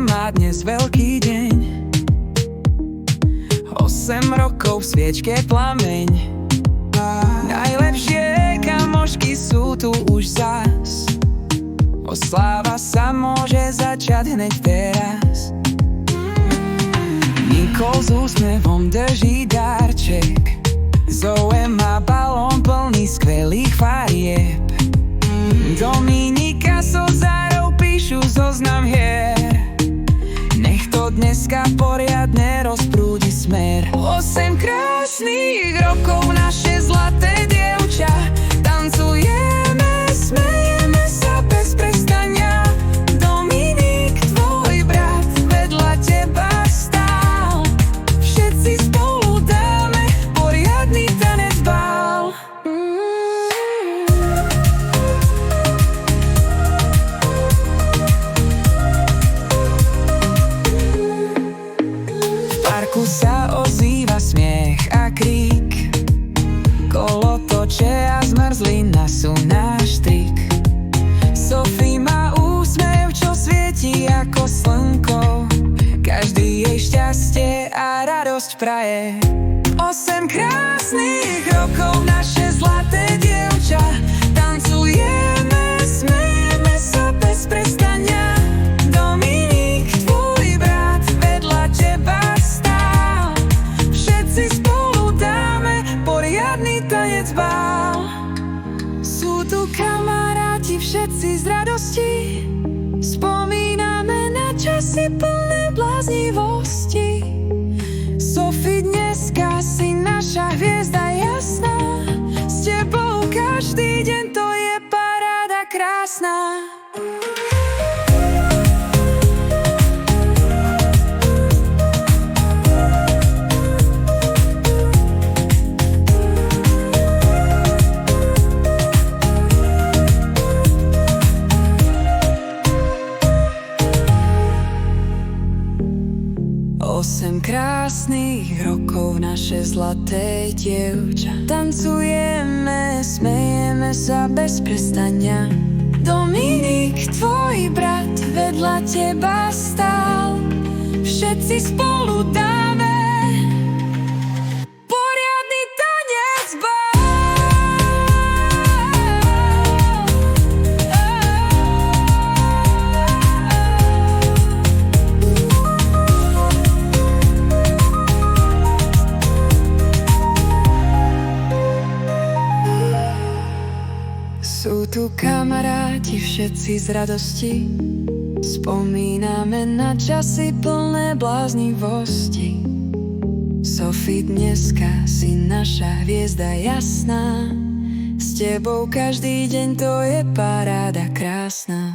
má dnes veľký deň. 8 rokov v sviečke plameň. Najlepšie kamošky sú tu už zas. Osláva sa môže začať hneď teraz. Nikol s úsmevom drží darček. Zoe má balón plný skvelých farieb. Dominika so Zárou píšu zoznam hier. Nech to dneska poriadne rozprúdi smer. 8 krásnych rokov, naše zlaté dievča. Tancujeme, smejeme sa bez prestania. Dominik, tvoj brat, vedľa teba stál. Všetci spolu dáme poriadny tanec bál. V parku sa ozýva smiech a krík. Kolotoče a zmrzlina sú náš trik. Sophie má úsmev, čo svieti ako slnko. Každý jej šťastie a radosť praje. 8 krásnych rokov, naše zlaté dievča. Tancujeme, smejeme sa bez prestania. Dominik, tvoj brat, vedľa teba stál. Všetci spolu dáme poriadny tanec bál. Sú tu kamaráti, všetci z radosti. Spomíname na časy plné bláznivosti. Sophie, dneska si naša hviezda jasná. S tebou každý deň, to je paráda krásna. Osem krásnych rokov, naše zlaté dievča. Tancujeme, smejeme sa bez prestania. Dominik, tvoj brat, vedľa teba stál. Všetci spolu dáme poriadny tanec bál. Sú tu kamaráti, všetci z radosti. Spomíname na časy plné bláznivosti. Sophie, dneska si naša hviezda jasná. S tebou každý deň, to je paráda krásna.